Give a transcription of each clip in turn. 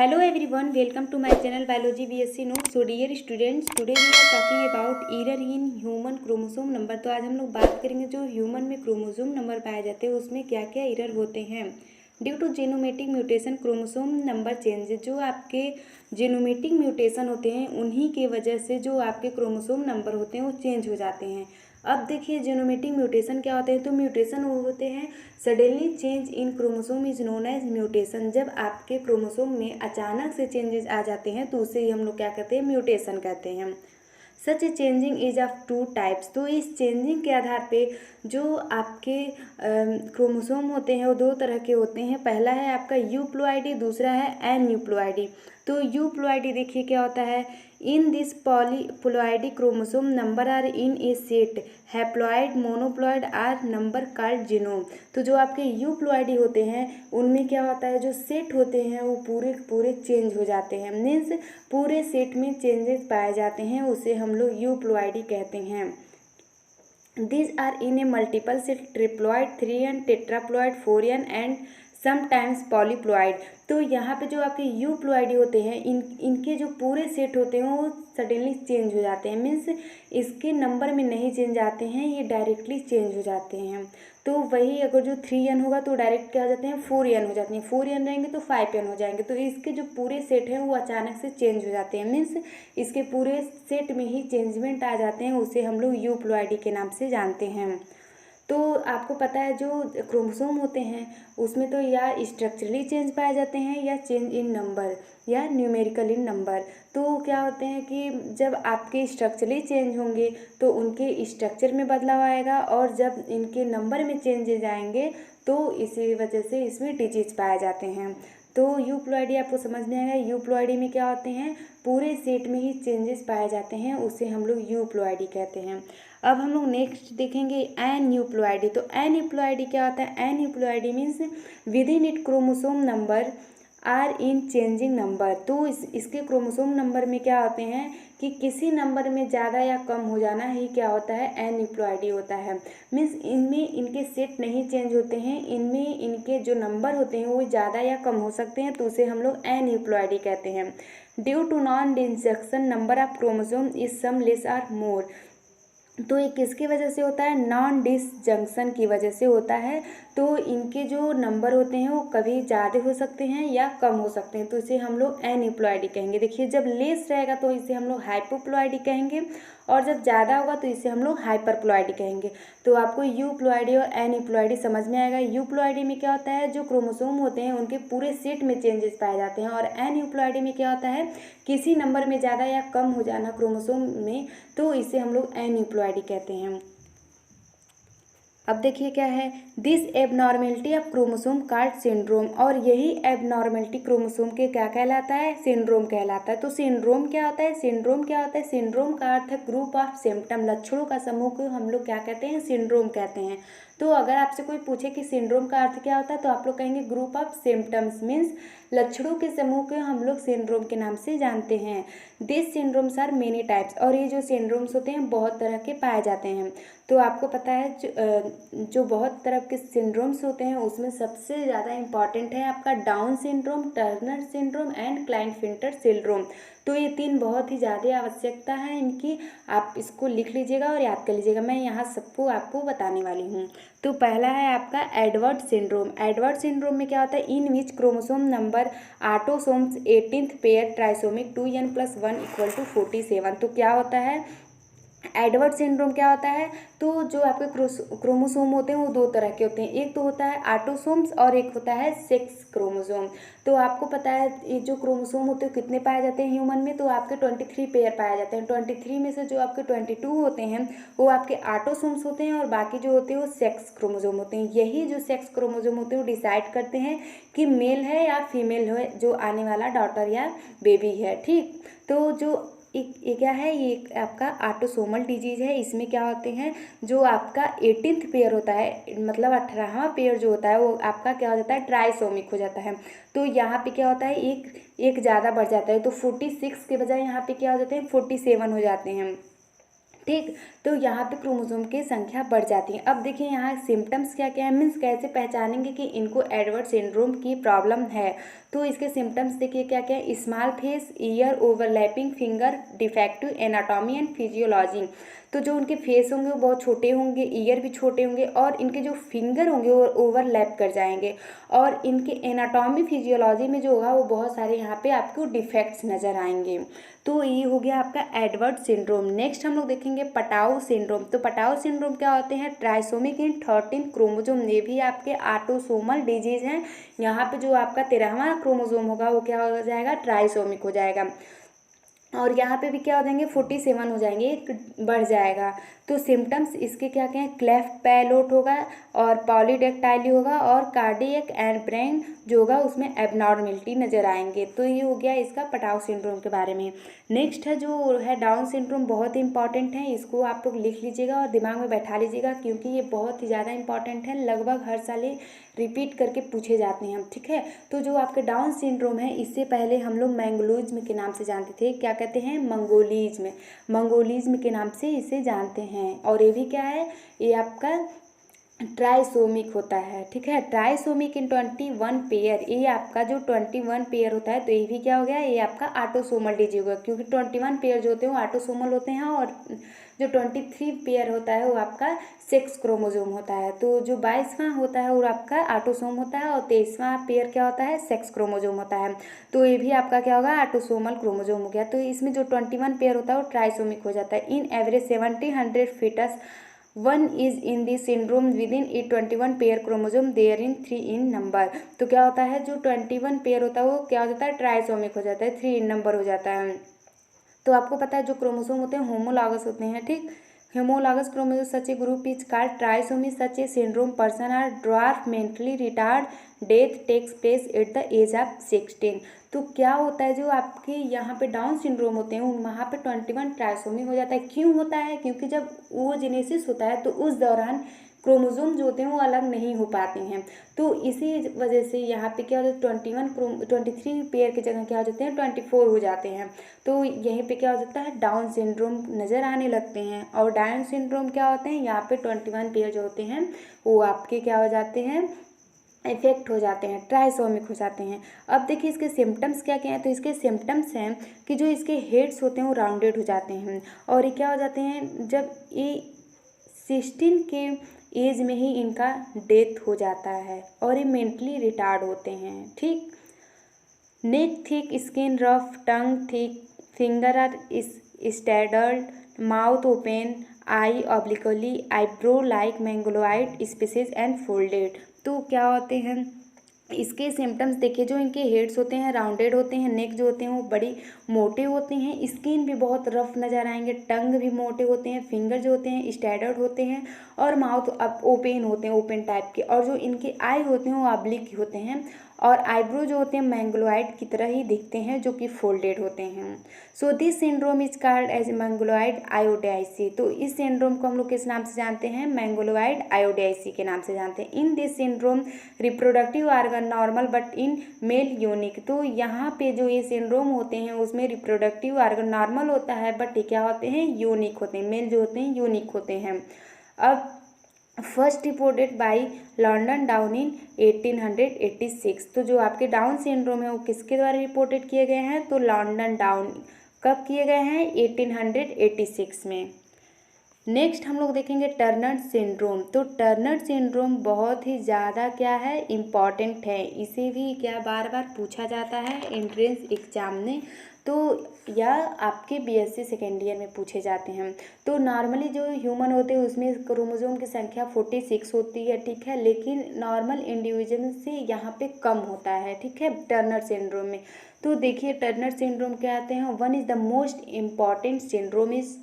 Hello everyone, welcome to my channel Biology BSc Notes. So dear students, today we are talking about error in human chromosome number। तो आज हम लोग बात करेंगे जो human में क्रोमोसोम नंबर पाए जाते हैं उसमें क्या क्या एरर होते हैं due to genomic mutation. Chromosome number change, जो आपके जेनोमेटिक म्यूटेशन होते हैं उन्हीं के वजह से जो आपके क्रोमोसोम नंबर होते हैं वो चेंज हो जाते हैं। अब देखिए जेनोमेटिक म्यूटेशन क्या होते हैं, तो म्यूटेशन वो होते हैं suddenly change in chromosome is known as mutation. जब आपके क्रोमोसोम में अचानक से चेंजेस आ जाते हैं तो उसे ही हम लोग क्या कहते हैं, म्यूटेशन कहते हैं। Such a changing is of two types. तो इस चेंजिंग के आधार पे जो आपके क्रोमोसोम होते हैं वो दो तरह के होते हैं। पहला है आपका यूप्लोइडी, दूसरा है एनयूप्लोइडी। तो यूप्लोइडी देखिए क्या होता है, in this polyploidy chromosome number are in a set, haploid monoploid are number called genome. तो जो आपके यूप्लॉइडी होते हैं उनमें क्या होता है, जो सेट होते हैं वो पूरे चेंज हो जाते हैं, मीन्स पूरे सेट में चेंजेस पाए जाते हैं, उसे हम लोग यूप्लॉइडी कहते हैं। These are in a multiple set, triploid, 3n, tetraploid, 4n and sometimes polyploid. तो यहाँ पे जो आपके यूप्लॉइडी होते हैं इनके जो पूरे सेट होते हैं वो सडनली चेंज हो जाते हैं, मीन्स इसके नंबर में नहीं चेंज आते हैं, ये डायरेक्टली चेंज हो जाते हैं। तो वही अगर जो 3n होगा तो डायरेक्ट क्या हो जाते हैं, 4n हो जाते हैं, 4n रहेंगे तो 5n हो जाएंगे। तो इसके जो पूरे सेट हैं वो अचानक से चेंज हो जाते हैं, मीन्स इसके पूरे सेट में ही चेंजमेंट आ जाते हैं, उसे हम लोग यूप्लॉइडी के नाम से जानते हैं। तो आपको पता है जो क्रोमोसोम होते हैं उसमें तो या स्ट्रक्चरली चेंज पाए जाते हैं या चेंज इन नंबर या न्यूमेरिकल इन नंबर। तो क्या होते हैं कि जब आपके स्ट्रक्चरली चेंज होंगे तो उनके स्ट्रक्चर में बदलाव आएगा, और जब इनके नंबर में चेंजेज आएंगे तो इसी वजह से इसमें डिजीज पाए जाते हैं। तो यूप्लॉइडी आपको समझ में आएगा। यूप्लॉइडी में क्या होते हैं, पूरे सेट में ही चेंजेस पाए जाते हैं, उसे हम लोग यूप्लॉइडी कहते हैं। अब हम लोग नेक्स्ट देखेंगे एनयूप्लॉइडी। तो एनयूप्लॉइडी क्या होता है, aneuploidy means with in it chromosome number are in changing number. तो इसके क्रोमोसोम नंबर में क्या होते हैं कि किसी नंबर में ज़्यादा या कम हो जाना ही क्या होता है, एनयूप्लॉइडी होता है। मीन्स इनमें इनके सेट नहीं चेंज होते हैं, इनमें इनके जो नंबर होते हैं वो ज़्यादा या कम हो सकते हैं, तो उसे हम लोग एनयूप्लॉइडी कहते हैं। Due to non disjunction number of chromosome is some less or more. तो ये किसकी वजह से होता है, नॉन डिसजंक्शन की वजह से होता है। तो इनके जो नंबर होते हैं वो कभी ज़्यादा हो सकते हैं या कम हो सकते हैं, तो इसे हम लोग एनयूप्लॉइडी कहेंगे। देखिए जब लेस रहेगा तो इसे हम लोग हाइपोप्लॉइडी कहेंगे, और जब ज़्यादा होगा तो इसे हम लोग हाइपरप्लॉइडी कहेंगे। तो आपको यूप्लॉइडी और एनयूप्लॉइडी समझ में आएगा। यूप्लॉइडी में क्या होता है, जो क्रोमोसोम होते हैं उनके पूरे सेट में चेंजेस पाए जाते हैं, और एनयूप्लॉइडी में क्या होता है, किसी नंबर में ज़्यादा या कम हो जाना क्रोमोसोम में, तो इसे हम लोग एनयूप्लॉइडी कहते हैं। अब देखिए क्या है, this abnormality of chromosome called syndrome, और यही एबनॉर्मेलिटी क्रोमोसोम के क्या कहलाता है, सिंड्रोम कहलाता है। तो सिंड्रोम क्या होता है, सिंड्रोम क्या होता है, सिंड्रोम का अर्थ है ग्रुप ऑफ सिम्टम, लक्षणों का समूह को हम लोग क्या कहते हैं, सिंड्रोम कहते हैं। तो अगर आपसे कोई पूछे कि सिंड्रोम का अर्थ क्या होता है तो आप लोग कहेंगे ग्रुप ऑफ सिम्टम्स, मीन्स लक्षणों के समूह को हम लोग सिंड्रोम के नाम से जानते हैं। This syndromes are many types, और ये जो सिंड्रोम्स होते हैं बहुत तरह के पाए जाते हैं। तो आपको पता है जो बहुत तरह के सिंड्रोम्स होते हैं उसमें सबसे ज़्यादा इम्पॉर्टेंट है आपका Down syndrome, Turner syndrome and Klinefelter syndrome. तो ये तीन बहुत ही ज़्यादा आवश्यकता है इनकी, आप इसको लिख लीजिएगा और याद कर लीजिएगा। मैं यहाँ सबको आपको बताने वाली हूँ। तो पहला है आपका एडवर्ड सिंड्रोम। एडवर्ड सिंड्रोम में क्या होता है, in which chromosome number autosomes 18th pair trisomic 2n+1 = 47। तो क्या होता है एडवर्ड सिंड्रोम, क्या होता है, तो जो आपके क्रोमोसोम होते हैं वो दो तरह के होते हैं, एक तो होता है ऑटोसोम्स और एक होता है सेक्स क्रोमोसोम। तो आपको पता है ये जो क्रोमोसोम होते हैं कितने पाए जाते हैं ह्यूमन में, तो आपके 23 पेयर पाए जाते हैं। 23 में से जो आपके 22 होते हैं वो आपके ऑटोसोम्स होते हैं, और बाकी जो होते हैं वो सेक्स क्रोमोसोम होते हैं। यही जो सेक्स क्रोमोसोम होते हैं वो डिसाइड करते हैं कि मेल है या फीमेल है जो आने वाला डॉटर या बेबी है, ठीक। तो जो ये क्या है, ये आपका ऑटोसोमल डिजीज है। इसमें क्या होते हैं, जो आपका 18th पेयर होता है, मतलब 18वां पेयर जो होता है वो आपका क्या हो जाता है, ट्राइसोमिक हो जाता है। तो यहाँ पे क्या होता है, एक ज़्यादा बढ़ जाता है, तो 46 के बजाय यहाँ पे क्या हो जाते हैं, 47 हो जाते हैं, ठीक। तो यहाँ पे क्रोमोसोम की संख्या बढ़ जाती है। अब देखिए यहाँ सिम्टम्स क्या क्या है, मीन्स कैसे पहचानेंगे कि इनको एडवर्ड सिंड्रोम की प्रॉब्लम है। तो इसके सिम्टम्स देखिए क्या क्या है, small face, year overlapping finger, defective anatomy and physiology. तो जो उनके फेस होंगे वो बहुत छोटे होंगे, ईयर भी छोटे होंगे और इनके जो फिंगर होंगे वो ओवरलैप कर जाएंगे और इनके एनाटॉमी फिजियोलॉजी में जो होगा वो बहुत सारे यहाँ पे आपको डिफेक्ट्स नज़र आएंगे। तो ये हो गया आपका एडवर्ड सिंड्रोम। नेक्स्ट हम लोग देखेंगे पटाउ सिंड्रोम। तो पटाउ सिंड्रोम क्या होते हैं, ट्राइसोमिक इन 13 क्रोमोजोम, ये भी आपके ऑटोसोमल डिजीज हैं। यहाँ पे जो आपका 13वां क्रोमोजोम होगा वो क्या हो जाएगा, ट्राइसोमिक हो जाएगा और यहाँ पे भी क्या हो जाएंगे 47 हो जाएंगे, एक बढ़ जाएगा। तो सिम्टम्स इसके क्या क्या हैं, क्लेफ्ट पैलोट होगा और पॉलीडेक्टाइली होगा और कार्डियक एंड ब्रेन जो होगा उसमें एबनॉर्मलिटी नज़र आएंगे। तो ये हो गया इसका पटाउ सिंड्रोम के बारे में। नेक्स्ट है जो है डाउन सिंड्रोम, बहुत ही इंपॉर्टेंट है, इसको आप लोग लिख लीजिएगा और दिमाग में बैठा लीजिएगा क्योंकि ये बहुत ही ज़्यादा इंपॉर्टेंट है, लगभग हर साल ये रिपीट करके पूछे जाते हैं, ठीक है। तो जो आपके डाउन सिंड्रोम है इससे पहले हम लोग मैंगलोइज्म के नाम से जानते थे, क्या कहते हैं, मंगोलिज्म, मंगोलिज्म के नाम से इसे जानते हैं। और ये भी क्या है, ये आपका ट्राइसोमिक होता है, ठीक है, ट्राइसोमिक इन 21 पेयर। ये आपका जो 21 पेयर होता है तो ये भी क्या हो गया, ये आपका ऑटोसोमल डिजीज होगा क्योंकि 21 पेयर जो होते हैं वो ऑटोसोमल होते हैं और जो 23 पेयर होता है वो आपका सेक्स क्रोमोजोम होता है। तो जो 22वां होता है वो आपका ऑटोसोम होता है और 23वां पेयर क्या होता है, सेक्स क्रोमोजोम होता है। तो ये भी आपका क्या होगा, ऑटोसोमल क्रोमोजोम हो गया। तो इसमें जो 21 पेयर होता है वो ट्राइसोमिक हो जाता है। In average 70-100 fetus one is in the syndrome with in a 21 pair chromosome there in 3 in number. तो क्या होता है, जो 21 पेयर होता है वो क्या हो जाता है, ट्राइसोमिक हो जाता है, 3 इन नंबर हो जाता है। तो आपको पता है जो क्रोमोसोम होते हैं होमोलॉगस होते हैं, ठीक। Homologous chromosome such a group is called trisomy, such a syndrome person are dwarf mentally retard, death takes place at the age of 16। तो क्या होता है, जो आपके यहाँ पे डाउन सिंड्रोम होते हैं वहाँ पे 21 ट्राइसोमी हो जाता है। क्यों होता है, क्योंकि जब वो जेनेसिस होता है तो उस दौरान क्रोमोसोम जो होते हैं वो अलग नहीं हो पाते हैं। तो इसी वजह से यहाँ पे क्या होता है 23 पेयर की जगह क्या हो जाते हैं 24 हो जाते हैं। तो यहीं पे क्या हो जाता है, डाउन सिंड्रोम नज़र आने लगते हैं। और डाउन सिंड्रोम क्या होते हैं, यहाँ पे 21 पेयर जो होते हैं वो आपके क्या हो जाते हैं, इफेक्ट हो जाते हैं, ट्राइसोमिक हो जाते हैं। अब देखिए इसके सिम्टम्स क्या क्या हैं। तो इसके सिम्टम्स हैं कि जो इसके हेड्स होते हैं वो राउंडेड हो जाते हैं और ये क्या हो जाते हैं, जब ये 16 के एज में ही इनका डेथ हो जाता है और ये मेंटली रिटार्ड होते हैं, ठीक। Neck thick, skin rough, tongue thick, finger are standard, mouth open, eye obliquely, eyebrow like mongoloid species and folded. तो क्या होते हैं इसके सिम्टम्स, देखिए जो इनके हेड्स होते हैं राउंडेड होते हैं, नेक जो होते हैं वो बड़ी मोटे होते हैं, स्किन भी बहुत रफ नज़र आएंगे, टंग भी मोटे होते हैं, फिंगर जो होते हैं स्टैडर्ड होते हैं और माउथ अप ओपन होते हैं, ओपन टाइप के। और जो इनके आई होते हैं वो ऑब्लिक होते हैं और आईब्रो जो होते हैं मैंगलोइड की तरह ही दिखते हैं जो कि फोल्डेड होते हैं। So this syndrome is called as mongoloid idiocy. तो इस सिंड्रोम को हम लोग किस नाम से जानते हैं, मैंगलोइड आयोडाइसी के नाम से जानते हैं। In this syndrome reproductive organ normal but in male unique. तो यहाँ पे जो ये सिंड्रोम होते हैं उसमें रिप्रोडक्टिव ऑर्गन नॉर्मल होता है बट ये क्या होते हैं, यूनिक होते हैं, मेल जो होते हैं यूनिक होते हैं। अब first reported by London down in 1886। तो जो आपके डाउन सिंड्रोम है वो किसके द्वारा रिपोर्टेड किए गए हैं, तो लॉन्डन डाउन कब किए गए हैं, 1886 में। नेक्स्ट हम लोग देखेंगे टर्नर सिंड्रोम। तो टर्नर सिंड्रोम बहुत ही ज़्यादा क्या है, इम्पॉर्टेंट है, इसे भी क्या बार बार पूछा जाता है एंट्रेंस एग्जाम में। तो यह आपके बीएससी सेकेंड ईयर में पूछे जाते हैं। तो नॉर्मली जो ह्यूमन होते हैं उसमें क्रोमोसोम की संख्या 46 होती है, ठीक है, लेकिन नॉर्मल इंडिविजुअल से यहाँ पे कम होता है, ठीक है, टर्नर सिंड्रोम में। तो देखिए टर्नर सिंड्रोम क्या आते हैं, one is the most important syndrome is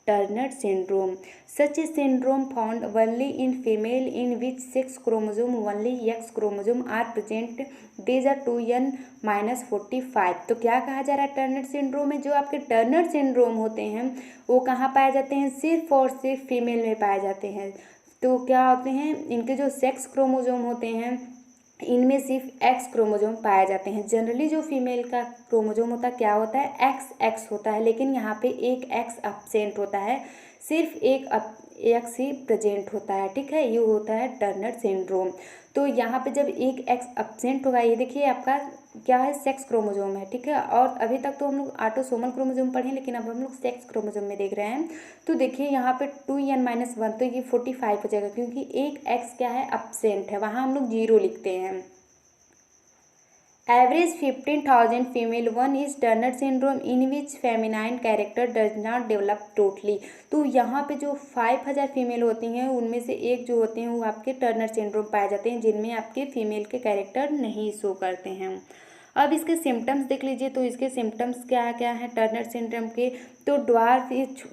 Turner syndrome. Such a syndrome found only in female in which sex chromosome only X chromosome are present. These are 2n-45. तो क्या कहा जा रहा है टर्नर सिंड्रोम में, जो आपके टर्नर सिंड्रोम होते हैं वो कहाँ पाए जाते हैं, सिर्फ और सिर्फ फीमेल में पाए जाते हैं। तो क्या होते हैं, इनके जो सेक्स क्रोमोसोम होते हैं इनमें सिर्फ एक्स क्रोमोसोम पाए जाते हैं। जनरली जो फीमेल का क्रोमोसोम होता है क्या होता है, एक्स एक्स होता है, लेकिन यहाँ पे एक एक्स एब्सेंट होता है, सिर्फ एक एक्स ही प्रेजेंट होता है, ठीक है, ये होता है टर्नर सिंड्रोम। तो यहाँ पे जब एक एक्स एब्सेंट होगा, ये देखिए आपका क्या है, सेक्स क्रोमोजोम है, ठीक है। और अभी तक तो हम लोग ऑटोसोमल क्रोमोजोम पढ़े, लेकिन अब हम लोग सेक्स क्रोमोजोम में देख रहे हैं। तो देखिए यहाँ पे 2n-1, तो ये 45 हो जाएगा, क्योंकि एक एक्स क्या है, एब्सेंट है, वहाँ हम लोग 0 लिखते हैं। Average 15,000 female one is Turner syndrome in which feminine character does not develop totally। तो यहाँ पे जो 5,000 फीमेल होती हैं उनमें से एक जो होते हैं वो आपके टर्नर सिंड्रोम पाए जाते हैं, जिनमें आपके फीमेल के कैरेक्टर नहीं शो करते हैं। अब इसके सिम्टम्स देख लीजिए। तो इसके सिम्टम्स क्या क्या हैं टर्नर सिंड्रोम के? तो ड्वार्फ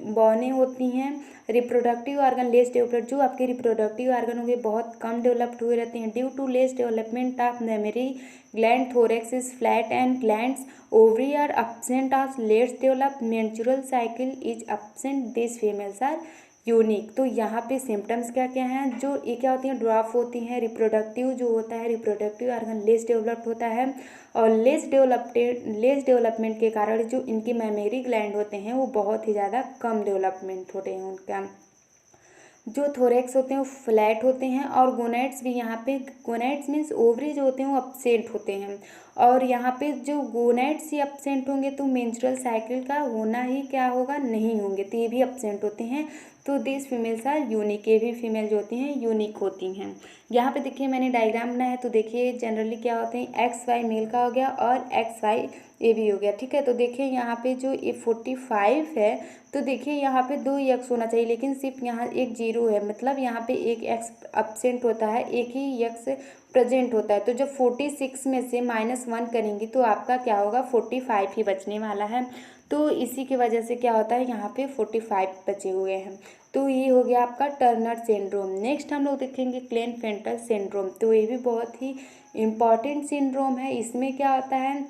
बौने होती हैं, रिप्रोडक्टिव ऑर्गन लेस डेवलप्ड, जो आपके रिप्रोडक्टिव ऑर्गन होंगे बहुत कम डेवलप्ड हुए रहते हैं due to less development of memory gland, thorax is flat and glands, ovary are absent of lets develop, menstrual cycle is absent, this females are unique. तो यहाँ पे सिम्टम्स क्या क्या हैं? जो ये क्या होती हैं, ड्वार्फ होती हैं, रिप्रोडक्टिव जो होता है रिप्रोडक्टिव ऑर्गन लेस डेवलप्ड होता है, और लेस डेवलपमेंट के कारण जो इनकी मेमोरी ग्लैंड होते हैं वो बहुत ही ज़्यादा कम डेवलपमेंट होते हैं उनका। जो थोरेक्स होते हैं वो फ्लैट होते हैं, और गोनेट्स भी यहाँ पे, गोनेट्स मीन्स ओवरी जो होते हैं वो अपसेंट होते हैं, और यहाँ पे जो गोनेट्स ही अपसेंट होंगे तो मेंस्ट्रुअल साइकिल का होना ही क्या होगा, नहीं होंगे, तो ये भी अपसेंट होते हैं। तो दिस फीमेल्स आर यूनिक, ये भी फीमेल जो होती हैं यूनिक होती हैं। यहाँ पे देखिए मैंने डायग्राम बनाया है, तो देखिए जनरली क्या होते हैं, एक्स वाई मेल का हो गया और एक्स वाई ए भी हो गया, ठीक है। तो देखिए यहाँ पे जो ये 45 है, तो देखिए यहाँ पे 2 एक्स होना चाहिए, लेकिन सिर्फ यहाँ एक 0 है, मतलब यहाँ पे एक एक्स एब्सेंट होता है, एक ही एक्स प्रेजेंट होता है। तो जब 46 में से -1 करेंगे तो आपका क्या होगा, 45 ही बचने वाला है। तो इसी की वजह से क्या होता है, यहाँ पे 45 बचे हुए हैं। तो ये हो गया आपका टर्नर सिंड्रोम। नेक्स्ट हम लोग देखेंगे क्लेनफेल्टर सिंड्रोम। तो ये भी बहुत ही इम्पॉर्टेंट सिंड्रोम है। इसमें क्या होता है,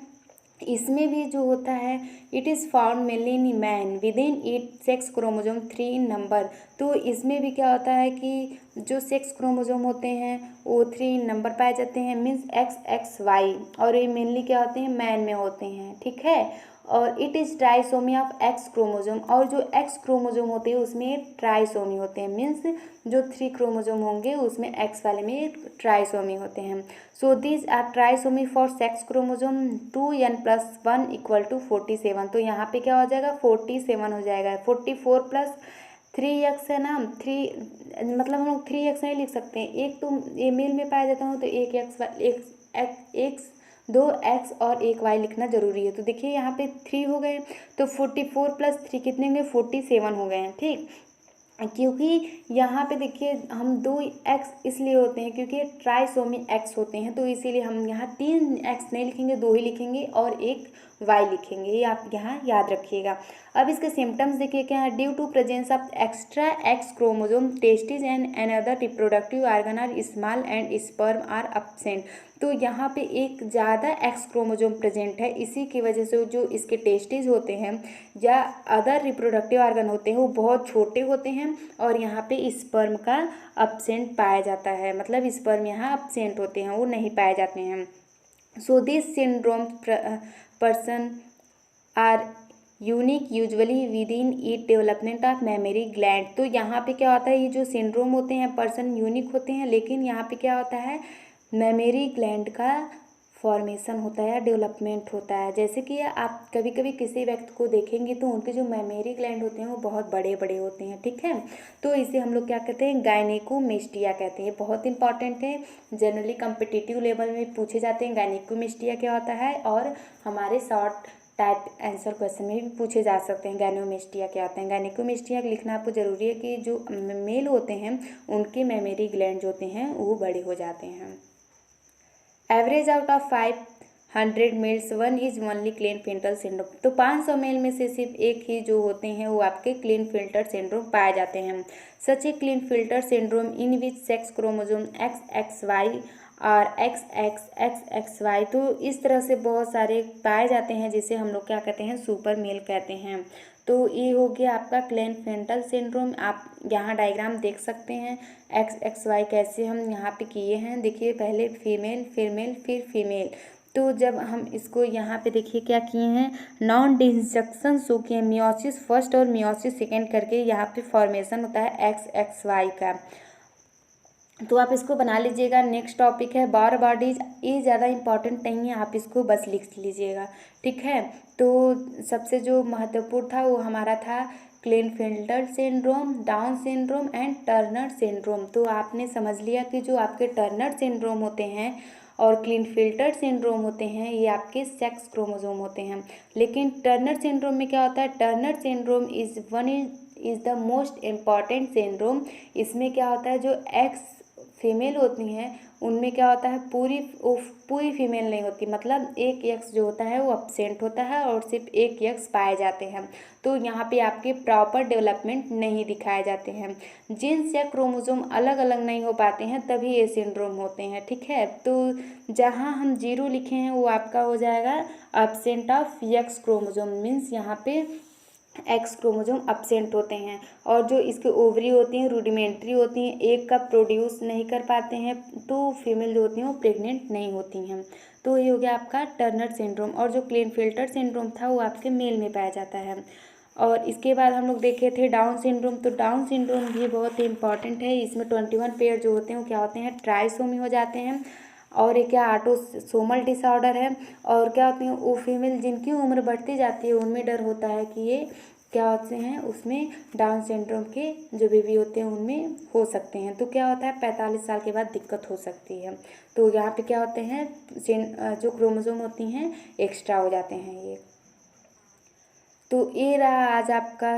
इसमें भी जो होता है, it is found mainly in man with in it sex chromosome 3 number. तो इसमें भी क्या होता है कि जो सेक्स क्रोमोजोम होते हैं वो 3 नंबर पाए जाते हैं, मीन्स XXY, और ये मेनली क्या होते हैं, मैन में होते हैं, ठीक है। और it is trisomy of x chromosome, और जो एक्स क्रोमोजोम होते हैं उसमें ट्राइसोमी होते हैं, मीन्स जो 3 क्रोमोजोम होंगे उसमें एक्स वाले में ट्राइसोमी होते हैं। So this are trisomy for sex chromosome 2n+1 = 47। तो यहाँ पे क्या हो जाएगा, 47 हो जाएगा। 44 + 3x है ना, 3 मतलब हम लोग 3x नहीं लिख सकते हैं, एक तो ये मेल में पाया जाता हूँ, तो एक एक्स 2x और 1y लिखना जरूरी है। तो देखिए यहाँ पे 3 हो गए, तो 44 + 3 कितने होंगे, 47 हो गए हैं, ठीक। क्योंकि यहाँ पे देखिए हम 2x इसलिए होते हैं क्योंकि ट्राइसोमी x होते हैं, तो इसीलिए हम यहाँ 3x नहीं लिखेंगे, 2 ही लिखेंगे और एक y लिखेंगे, ये आप यहाँ याद रखिएगा। अब इसके सिम्टम्स देखिए क्या है, due to presence of extra X chromosome testis and another reproductive organ are small and sperm are absent. तो यहाँ पे एक ज़्यादा एक्स क्रोमोजोम प्रेजेंट है, इसी की वजह से जो इसके टेस्टिस होते हैं या अदर रिप्रोडक्टिव ऑर्गन होते हैं वो बहुत छोटे होते हैं, और यहाँ पे स्पर्म का एब्सेंट पाया जाता है, मतलब स्पर्म यहाँ एब्सेंट होते हैं, वो नहीं पाए जाते हैं। So this syndrome person are unique usually with in eat development of memory gland. तो यहाँ पे क्या होता है, ये जो सिंड्रोम होते हैं पर्सन यूनिक होते हैं, लेकिन यहाँ पे क्या होता है, मेमोरी ग्लैंड का फॉर्मेशन होता है, डेवलपमेंट होता है। जैसे कि आप कभी कभी किसी व्यक्ति को देखेंगे तो उनके जो मेमोरी ग्लैंड होते हैं वो बहुत बड़े बड़े होते हैं, ठीक है। तो इसे हम लोग क्या कहते हैं, गायनेकोमेस्टिया कहते हैं। बहुत इंपॉर्टेंट है, जनरली कम्पिटिटिव लेवल में पूछे जाते हैं गायनेकोमेस्टिया क्या होता है, और हमारे शॉर्ट टाइप आंसर क्वेश्चन में भी पूछे जा सकते हैं गायनेकोमेस्टिया क्या होता है। गायनेकोमेस्टिया लिखना आपको ज़रूरी है कि जो मेल होते हैं उनके मेमोरी ग्लैंड जो होते हैं वो बड़े हो जाते हैं। Average out of 500 males 1 is only Klinefelter syndrome. तो 500 मेल में से सिर्फ एक ही जो होते हैं वो आपके क्लेनफेल्टर सिंड्रोम पाए जाते हैं। Such a Klinefelter syndrome in which sex chromosome XXY और XXXY, तो इस तरह से बहुत सारे पाए जाते हैं जिसे हम लोग क्या कहते हैं, सुपर मेल कहते हैं। तो ये हो गया आपका क्लेनफेल्टर सिंड्रोम। आप यहाँ डायग्राम देख सकते हैं XXY कैसे हम यहाँ पे किए हैं। देखिए पहले फीमेल फिर मेल फिर फीमेल। तो जब हम इसको यहाँ पे देखिए क्या किए हैं, नॉन डिस्जंक्शन शो किए, मियोसिस फर्स्ट और मियोसिस सेकेंड करके यहाँ पे फॉर्मेशन होता है XXY का। तो आप इसको बना लीजिएगा। नेक्स्ट टॉपिक है बार बॉडीज, ये ज़्यादा इंपॉर्टेंट नहीं है, आप इसको बस लिख लीजिएगा, ठीक है। तो सबसे जो महत्वपूर्ण था वो हमारा था Klinefelter syndrome, Down syndrome and Turner syndrome. तो आपने समझ लिया कि जो आपके टर्नर सिंड्रोम होते हैं और क्लिनफिल्टर सिंड्रोम होते हैं ये आपके सेक्स क्रोमोसोम होते हैं। लेकिन टर्नर सिंड्रोम में क्या होता है, Turner syndrome is the most important syndrome. इसमें क्या होता है, जो एक्स फीमेल होती हैं उनमें क्या होता है, पूरी फीमेल नहीं होती, मतलब एक एक्स जो होता है वो अब्सेंट होता है और सिर्फ एक एक्स पाए जाते हैं। तो यहाँ पे आपके प्रॉपर डेवलपमेंट नहीं दिखाए जाते हैं। जीन्स या क्रोमोसोम अलग अलग नहीं हो पाते हैं तभी ये सिंड्रोम होते हैं, ठीक है। तो जहाँ हम 0 लिखे हैं वो आपका हो जाएगा absent of x chromosome, means यहाँ पे एक्स क्रोमोसोम अब्सेंट होते हैं। और जो इसके ओवरी होती हैं रूडिमेंट्री होती हैं, एक का प्रोड्यूस नहीं कर पाते हैं, तो फीमेल जो होती हैं वो प्रेग्नेंट नहीं होती हैं। तो ये हो गया आपका टर्नर सिंड्रोम। और जो क्लेनफेल्टर सिंड्रोम था वो आपके मेल में पाया जाता है। और इसके बाद हम लोग देखे थे डाउन सिंड्रोम। तो डाउन सिंड्रोम भी बहुत ही इंपॉर्टेंट है। इसमें 21 पेयर जो होते हैं वो क्या होते हैं, ट्राइसोमी हो जाते हैं। और ये क्या ऑटोसोमल डिसऑर्डर है। और क्या होती हैं वो फीमेल जिनकी उम्र बढ़ती जाती है उनमें डर होता है कि ये क्या होते हैं, उसमें डाउन सिंड्रोम के जो बेबी होते हैं उनमें हो सकते हैं। तो क्या होता है 45 साल के बाद दिक्कत हो सकती है। तो यहाँ पे क्या होते हैं, जो क्रोमोसोम होती हैं एक्स्ट्रा हो जाते हैं ये। तो ये रहा आज आपका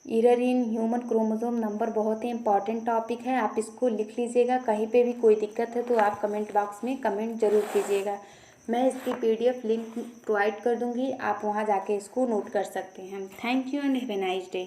error in human chromosome number, बहुत ही इंपॉर्टेंट टॉपिक है, आप इसको लिख लीजिएगा। कहीं पे भी कोई दिक्कत है तो आप कमेंट बॉक्स में कमेंट जरूर कीजिएगा। मैं इसकी PDF लिंक प्रोवाइड कर दूंगी, आप वहां जाके इसको नोट कर सकते हैं। Thank you and have a nice day.